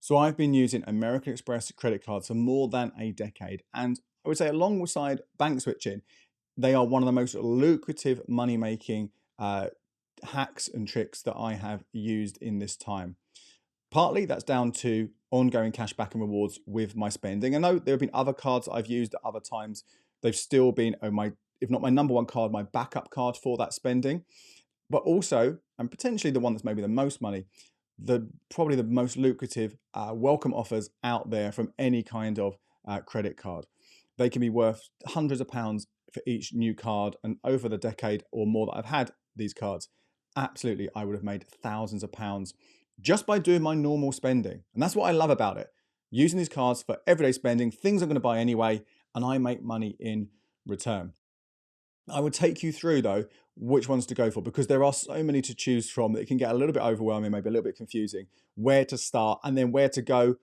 So I've been using American Express credit cards for more than a decade. And I would say alongside bank switching, they are one of the most lucrative money making hacks and tricks that I have used in this time. Partly that's down to ongoing cashback and rewards with my spending. I know there have been other cards that I've used at other times. They've still been if not my number one card, my backup card for that spending. But also, and potentially the one that's maybe the most money, probably the most lucrative welcome offers out there from any kind of credit card. They can be worth hundreds of pounds for each new card, and over the decade or more that I've had these cards, absolutely I would have made thousands of pounds just by doing my normal spending. And that's what I love about it. Using these cards for everyday spending, things I'm going to buy anyway, and I make money in return. I would take you through though which ones to go for, because there are so many to choose from that it can get a little bit overwhelming, maybe a little bit confusing, where to start and then where to go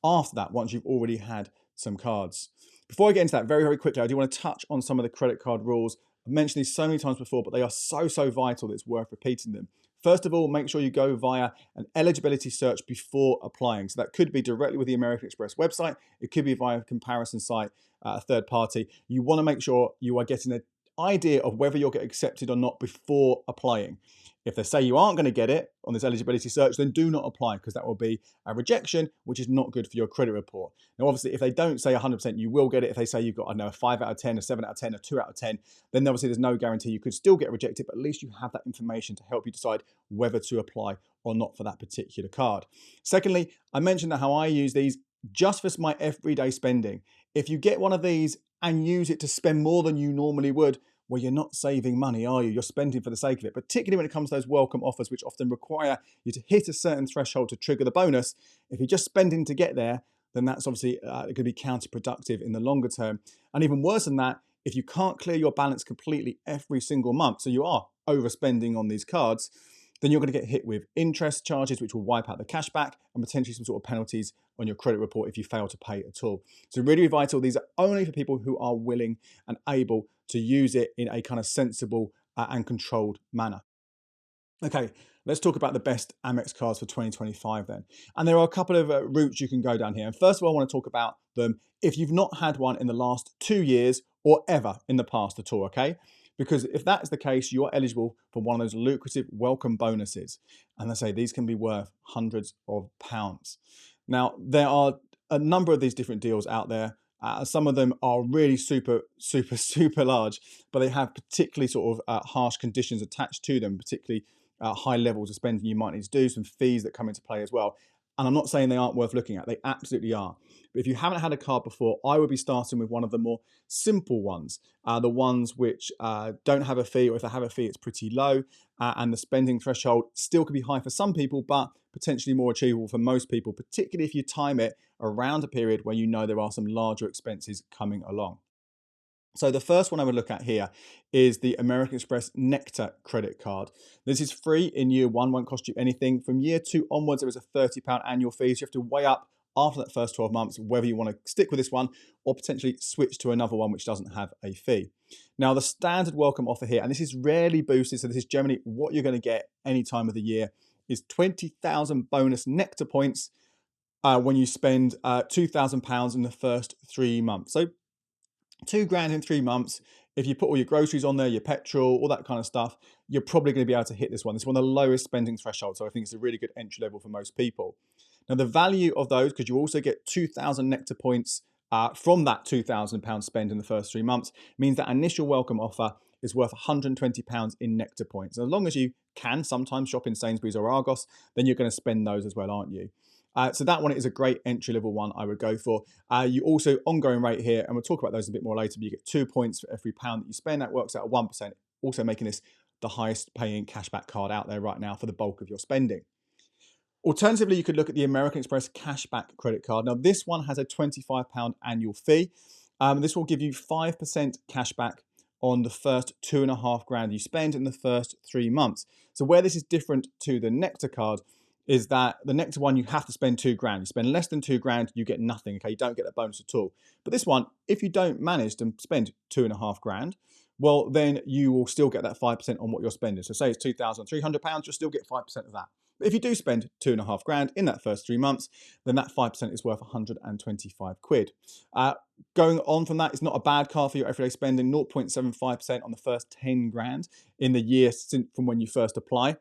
after that once you've already had some cards. Before I get into that, very, very quickly, I do want to touch on some of the credit card rules. I've mentioned these so many times before, but they are so, so vital that it's worth repeating them. First of all, make sure you go via an eligibility search before applying. So that could be directly with the American Express website. It could be via a comparison site, a third party. You want to make sure you are getting an idea of whether you'll get accepted or not before applying. If they say you aren't going to get it on this eligibility search, then do not apply, because that will be a rejection, which is not good for your credit report. Now, obviously, if they don't say 100% you will get it, if they say you've got, I don't know, a 5 out of 10, a 7 out of 10, a 2 out of 10, then obviously there's no guarantee you could still get rejected, but at least you have that information to help you decide whether to apply or not for that particular card. Secondly, I mentioned that how I use these just for my everyday spending. If you get one of these and use it to spend more than you normally would, well, you're not saving money, are you? You're spending for the sake of it, particularly when it comes to those welcome offers, which often require you to hit a certain threshold to trigger the bonus. If you're just spending to get there, then that's obviously going to be counterproductive in the longer term. And even worse than that, if you can't clear your balance completely every single month, so you are overspending on these cards, then you're going to get hit with interest charges, which will wipe out the cashback, and potentially some sort of penalties on your credit report if you fail to pay at all. So really vital. These are only for people who are willing and able to use it in a kind of sensible and controlled manner. Okay, let's talk about the best Amex cards for 2025 then. And there are a couple of routes you can go down here. And first of all, I want to talk about them if you've not had one in the last 2 years or ever in the past at all, okay? Because if that is the case, you're eligible for one of those lucrative welcome bonuses. And I say these can be worth hundreds of pounds. Now, there are a number of these different deals out there. Some of them are really super large, but they have particularly sort of harsh conditions attached to them, particularly high levels of spending you might need to do, some fees that come into play as well. And I'm not saying they aren't worth looking at. They absolutely are. But if you haven't had a card before, I would be starting with one of the more simple ones, the ones which don't have a fee, or if they have a fee, it's pretty low. And the spending threshold still could be high for some people, but potentially more achievable for most people, particularly if you time it around a period where you know there are some larger expenses coming along. So the first one I would look at here is the American Express Nectar credit card. This is free in year one, won't cost you anything. From year two onwards, there is a £30 annual fee. So you have to weigh up after that first 12 months whether you want to stick with this one or potentially switch to another one which doesn't have a fee. Now, the standard welcome offer here, and this is rarely boosted, so this is generally what you're going to get any time of the year, is 20,000 bonus Nectar points when you spend £2,000 in the first 3 months. So £2,000 in 3 months. If you put all your groceries on there, your petrol, all that kind of stuff, you're probably going to be able to hit this one. This is one of the lowest spending thresholds, so I think it's a really good entry level for most people. Now, the value of those, because you also get 2,000 Nectar points from that £2,000 spend in the first 3 months, means that initial welcome offer is worth £120 in Nectar points. And as long as you can sometimes shop in Sainsbury's or Argos, then you're going to spend those as well, aren't you? So that one is a great entry-level one I would go for. You also, ongoing rate here, and we'll talk about those a bit more later, but you get 2 points for every pound that you spend. That works out at 1%, also making this the highest paying cashback card out there right now for the bulk of your spending. Alternatively, you could look at the American Express Cashback credit card. Now, this one has a £25 annual fee. This will give you 5% cashback on the first £2,500 you spend in the first 3 months. So where this is different to the Nectar card is that the Nectar one, you have to spend £2,000. You spend less than £2,000, you get nothing. Okay, you don't get that bonus at all. But this one, if you don't manage to spend £2,500, well, then you will still get that 5% on what you're spending. So say it's £2,300, you'll still get 5% of that. But if you do spend 2.5 grand in that first 3 months, then that 5% is worth 125 quid. Going on from that, it's not a bad card for your everyday spending, 0.75% on the first 10 grand in the year from when you first apply.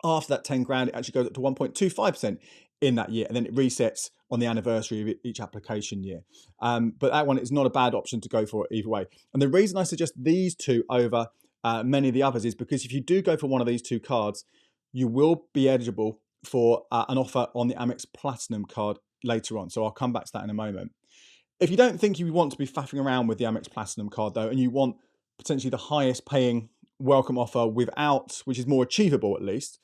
After that 10 grand, it actually goes up to 1.25% in that year, and then it resets on the anniversary of each application year. But that one is not a bad option to go for either way. And the reason I suggest these two over many of the others is because if you do go for one of these two cards, you will be eligible for an offer on the Amex Platinum card later on. So I'll come back to that in a moment. If you don't think you want to be faffing around with the Amex Platinum card though, and you want potentially the highest paying welcome offer without, which is more achievable at least,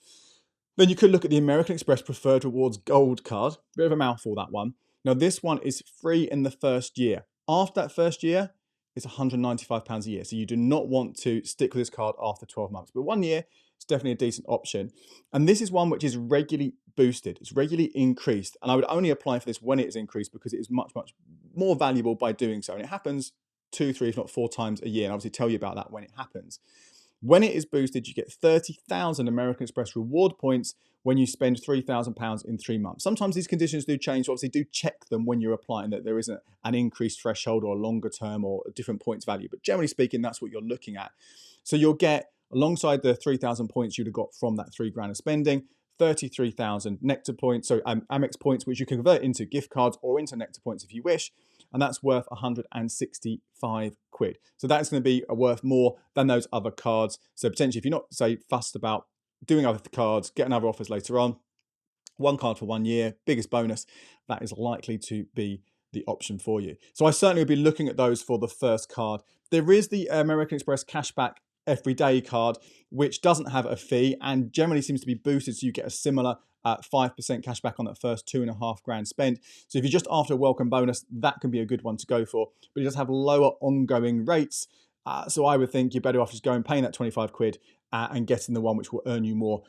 then you could look at the American Express Preferred Rewards Gold card. Bit of a mouthful, that one. Now, this one is free in the first year. After that first year, it's £195 a year. So you do not want to stick with this card after 12 months. But 1 year, it's definitely a decent option. And this is one which is regularly boosted. It's regularly increased. And I would only apply for this when it is increased because it is much, much more valuable by doing so. And it happens 2, 3, if not 4 times a year. And obviously tell you about that when it happens. When it is boosted, you get 30,000 American Express reward points when you spend £3,000 in 3 months. Sometimes these conditions do change, so obviously do check them when you're applying that there isn't an increased threshold or a longer term or a different points value. But generally speaking, that's what you're looking at. So you'll get, alongside the 3,000 points you'd have got from that 3 grand of spending, 33,000 Nectar points, so Amex points, which you can convert into gift cards or into Nectar points if you wish. And that's worth 165 quid. So that's going to be worth more than those other cards. So potentially, if you're not, say, fussed about doing other cards, getting other offers later on, one card for 1 year, biggest bonus, that is likely to be the option for you. So I certainly would be looking at those for the first card. There is the American Express Cashback Everyday card, which doesn't have a fee and generally seems to be boosted, so you get a similar 5% cashback on that first 2.5 grand spent. So if you're just after a welcome bonus, that can be a good one to go for, but it does have lower ongoing rates. So I would think you're better off just going paying that 25 quid and getting the one which will earn you more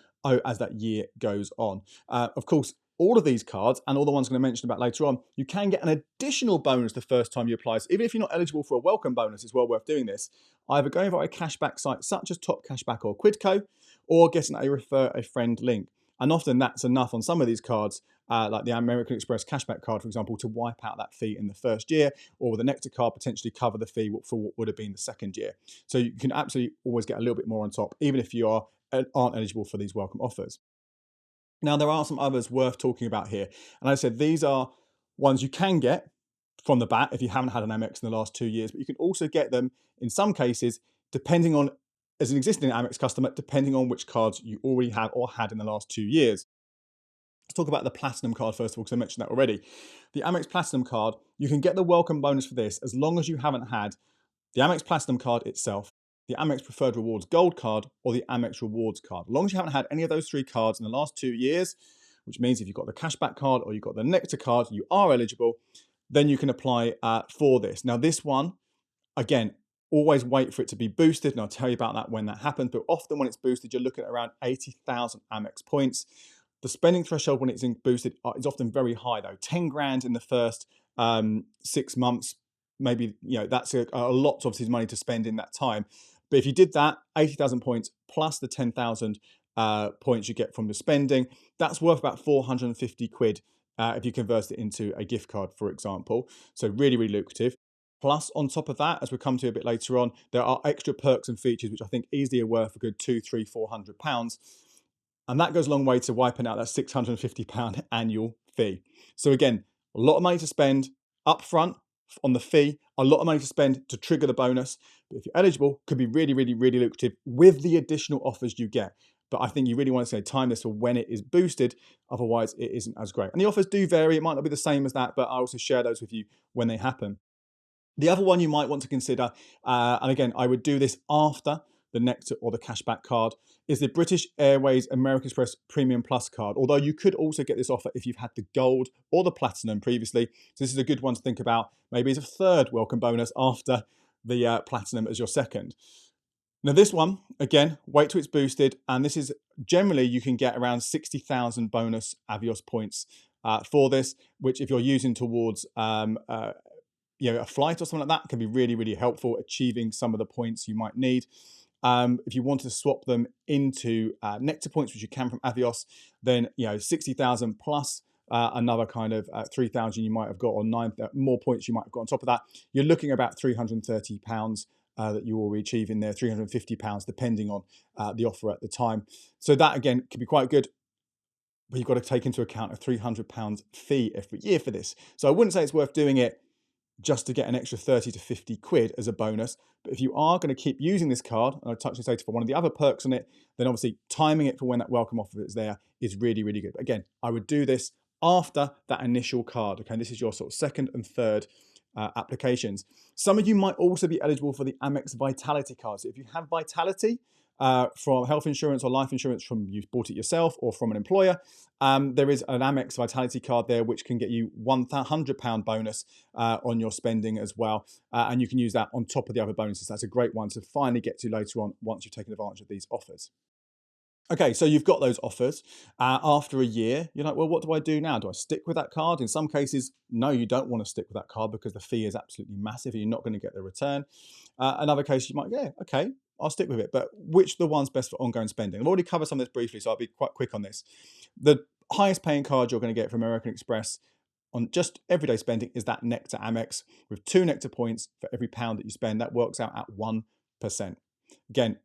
as that year goes on. Of course, all of these cards and all the ones I'm going to mention about later on, you can get an additional bonus the first time you apply. So even if you're not eligible for a welcome bonus, it's well worth doing this. Either going via a cashback site such as Top Cashback or Quidco, or getting a refer a friend link. And often that's enough on some of these cards, like the American Express Cashback card, for example, to wipe out that fee in the first year, or with the Nectar card, potentially cover the fee for what would have been the second year. So you can absolutely always get a little bit more on top, even if you aren't eligible for these welcome offers. Now, there are some others worth talking about here. And as I said, these are ones you can get from the bat if you haven't had an Amex in the last 2 years, but you can also get them in some cases, depending on, as an existing Amex customer, depending on which cards you already have or had in the last 2 years. Let's talk about the Platinum card first of all, because I mentioned that already. The Amex Platinum card, you can get the welcome bonus for this as long as you haven't had the Amex Platinum card itself, the Amex Preferred Rewards Gold card, or the Amex Rewards card. As long as you haven't had any of those 3 cards in the last 2 years, which means if you've got the Cashback card or you've got the Nectar card, you are eligible, then you can apply for this. Now this one, again, always wait for it to be boosted, and I'll tell you about that when that happens, but often when it's boosted, you're looking at around 80,000 Amex points. The spending threshold when it's boosted is often very high though. 10 grand in the first 6 months, maybe, that's a lot, obviously, money to spend in that time. But if you did that, 80,000 points plus the 10,000 points you get from the spending, that's worth about 450 quid if you convert it into a gift card, for example. So really, really lucrative. Plus, on top of that, as we'll come to a bit later on, there are extra perks and features which I think easily are worth a good £200, £300, £400. And that goes a long way to wiping out that £650 annual fee. So again, a lot of money to spend up front on the fee, a lot of money to spend to trigger the bonus. But if you're eligible, could be really, really, really lucrative with the additional offers you get. But I think you really want to time this for when it is boosted. Otherwise, it isn't as great. And the offers do vary. It might not be the same as that, but I also share those with you when they happen. The other one you might want to consider, and again, I would do this after the Nectar or the Cashback card, is the British Airways American Express Premium Plus card. Although you could also get this offer if you've had the Gold or the Platinum previously. So this is a good one to think about. Maybe as a third welcome bonus after the Platinum as your second. Now this one, again, wait till it's boosted. And this is generally, you can get around 60,000 bonus Avios points for this, which if you're using towards a flight or something like that, can be really, really helpful achieving some of the points you might need. If you wanted to swap them into Nectar points, which you can from Avios, then 60,000 plus another kind of 3,000 you might have got, or 9 more points you might have got on top of that. You're looking at about £330 that you will be achieving there, £350 depending on the offer at the time. So that again could be quite good. But you've got to take into account a £300 fee every year for this. So I wouldn't say it's worth doing it just to get an extra 30 to 50 quid as a bonus. But if you are going to keep using this card, and I touched on later for one of the other perks on it, then obviously timing it for when that welcome offer is there is really, really good. But again, I would do this after that initial card. Okay, this is your sort of second and third applications. Some of you might also be eligible for the Amex Vitality card. So if you have Vitality, from health insurance or life insurance from you bought it yourself or from an employer, there is an Amex Vitality card there which can get you £100 bonus on your spending as well, and you can use that on top of the other bonuses. That's a great one to finally get to later on once you've taken advantage of these offers. Okay, so you've got those offers. After a year, you're like, well, what do I do now? Do I stick with that card? In some cases, no, you don't want to stick with that card because the fee is absolutely massive and you're not going to get the return. Another case, you might go, yeah, okay, I'll stick with it. But which are the ones best for ongoing spending? I've already covered some of this briefly, so I'll be quite quick on this. The highest paying card you're going to get from American Express on just everyday spending is that Nectar Amex with 2 Nectar points for every pound that you spend. That works out at 1%. Again,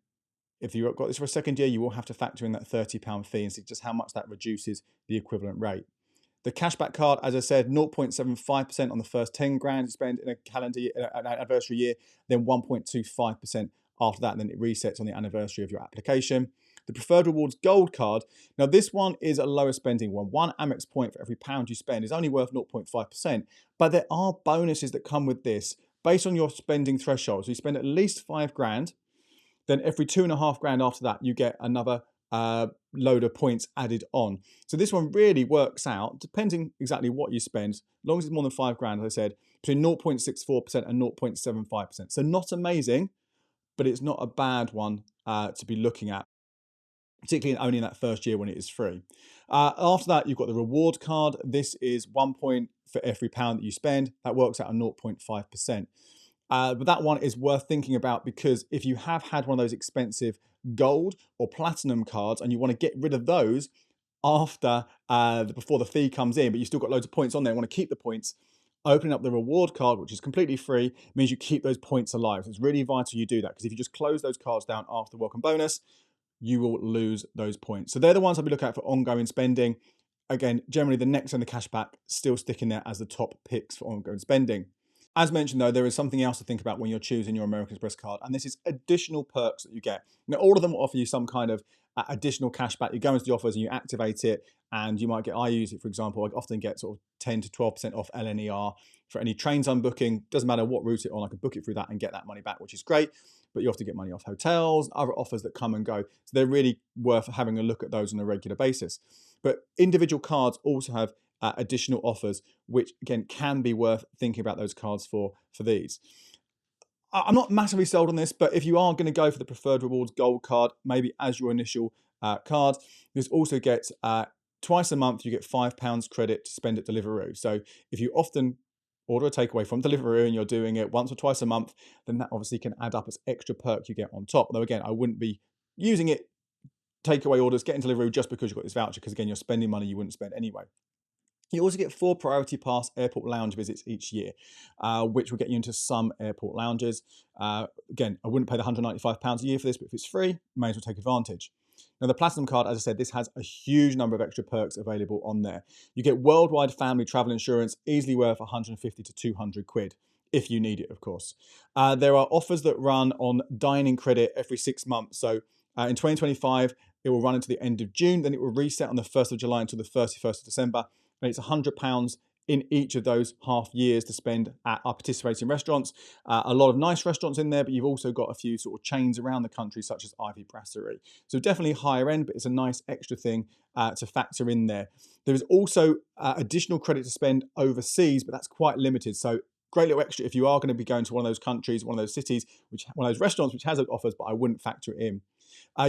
if you've got this for a second year, you will have to factor in that £30 fee and see just how much that reduces the equivalent rate. The cashback card, as I said, 0.75% on the first 10 grand you spend in a calendar year, an anniversary year, then 1.25% after that, and then it resets on the anniversary of your application. The Preferred Rewards Gold card, now this one is a lower spending one. 1 Amex point for every pound you spend is only worth 0.5%, but there are bonuses that come with this based on your spending threshold. So you spend at least 5 grand, then every 2.5 grand after that, you get another load of points added on. So this one really works out, depending exactly what you spend, as long as it's more than 5 grand, as I said, between 0.64% and 0.75%. So not amazing, but it's not a bad one to be looking at, particularly only in that first year when it is free. After that, you've got the reward card. This is 1 point for every pound that you spend. That works out at 0.5%. But that one is worth thinking about because if you have had one of those expensive gold or platinum cards and you want to get rid of those after before the fee comes in, but you still got loads of points on there and want to keep the points, opening up the reward card, which is completely free, means you keep those points alive. So it's really vital you do that because if you just close those cards down after the welcome bonus, you will lose those points. So they're the ones I'll be looking at for ongoing spending. Again, generally the Nectar and the cashback still sticking there as the top picks for ongoing spending. As mentioned, though, there is something else to think about when you're choosing your American Express card, and this is additional perks that you get. Now, all of them will offer you some kind of additional cashback. You go into the offers and you activate it, and you might get, I use it, for example, I often get sort of 10 to 12% off LNER for any trains I'm booking. Doesn't matter what route it's on, I can book it through that and get that money back, which is great. But you often get money off hotels, other offers that come and go. So they're really worth having a look at those on a regular basis. But individual cards also have additional offers, which again can be worth thinking about those cards for these. I'm not massively sold on this, but if you are going to go for the Preferred Rewards Gold card, maybe as your initial card, this also gets twice a month you get £5 credit to spend at Deliveroo. So if you often order a takeaway from Deliveroo and you're doing it once or twice a month, then that obviously can add up as extra perk you get on top. Although again, I wouldn't be using it takeaway orders, getting Deliveroo just because you've got this voucher, because again, you're spending money you wouldn't spend anyway. You also get 4 Priority Pass airport lounge visits each year, which will get you into some airport lounges. Again, I wouldn't pay the £195 a year for this, but if it's free, may as well take advantage. Now, the Platinum card, as I said, this has a huge number of extra perks available on there. You get worldwide family travel insurance, easily worth 150 to 200 quid, if you need it, of course. There are offers that run on dining credit every 6 months. So in 2025, it will run until the end of June, then it will reset on the 1st of July until the 31st of December. And it's £100 in each of those half years to spend at our participating restaurants. A lot of nice restaurants in there, but you've also got a few sort of chains around the country, such as Ivy Brasserie. So definitely higher end, but it's a nice extra thing to factor in there. There is also additional credit to spend overseas, but that's quite limited. So great little extra if you are going to be going to one of those countries, one of those cities, one of those restaurants which has offers, but I wouldn't factor it in.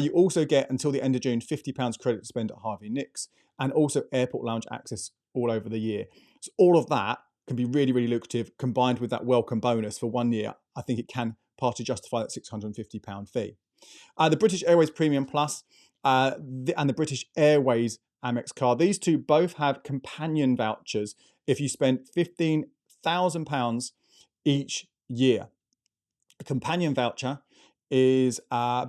You also get, until the end of June, £50 credit to spend at Harvey Nicks, and also airport lounge access all over the year. So all of that can be really, really lucrative, combined with that welcome bonus for 1 year. I think it can partly justify that £650 fee. The British Airways Premium Plus and the British Airways Amex card. These two both have companion vouchers if you spend £15,000 each year. A companion voucher is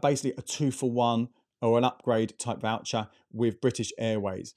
basically a 2-for-1 or an upgrade type voucher with British Airways.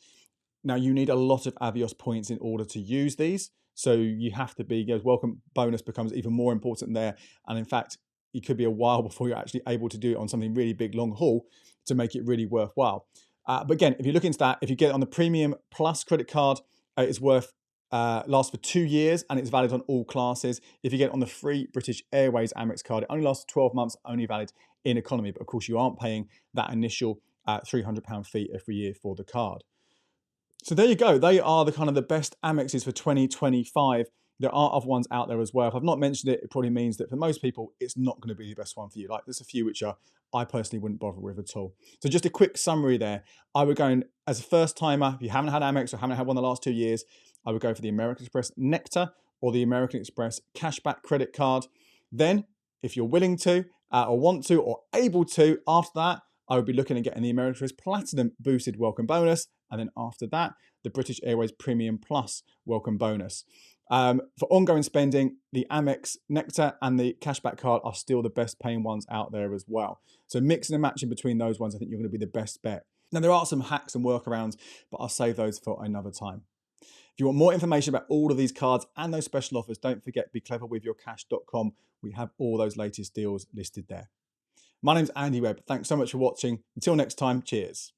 Now, you need a lot of Avios points in order to use these. So you have to be, welcome bonus becomes even more important there. And in fact, it could be a while before you're actually able to do it on something really big, long haul to make it really worthwhile. But again, if you look into that, if you get it on the Premium Plus credit card, it's lasts for 2 years and it's valid on all classes. If you get it on the free British Airways Amex card, it only lasts 12 months, only valid in economy. But of course, you aren't paying that initial £300 fee every year for the card. So there you go. They are the best Amexes for 2025. There are other ones out there as well. If I've not mentioned it, it probably means that for most people, it's not going to be the best one for you. Like, there's a few which I personally wouldn't bother with at all. So just a quick summary there. I would go as a first timer, if you haven't had Amex or haven't had one the last 2 years, I would go for the American Express Nectar or the American Express Cashback Credit Card. Then, if you're willing to or want to or able to, after that, I would be looking at getting the American Express Platinum Boosted Welcome Bonus. And then after that, the British Airways Premium Plus Welcome Bonus. For ongoing spending, the Amex Nectar and the Cashback Card are still the best paying ones out there as well. So mixing and matching between those ones, I think you're going to be the best bet. Now, there are some hacks and workarounds, but I'll save those for another time. If you want more information about all of these cards and those special offers, don't forget becleverwithyourcash.com. We have all those latest deals listed there. My name's Andy Webb. Thanks so much for watching. Until next time, cheers.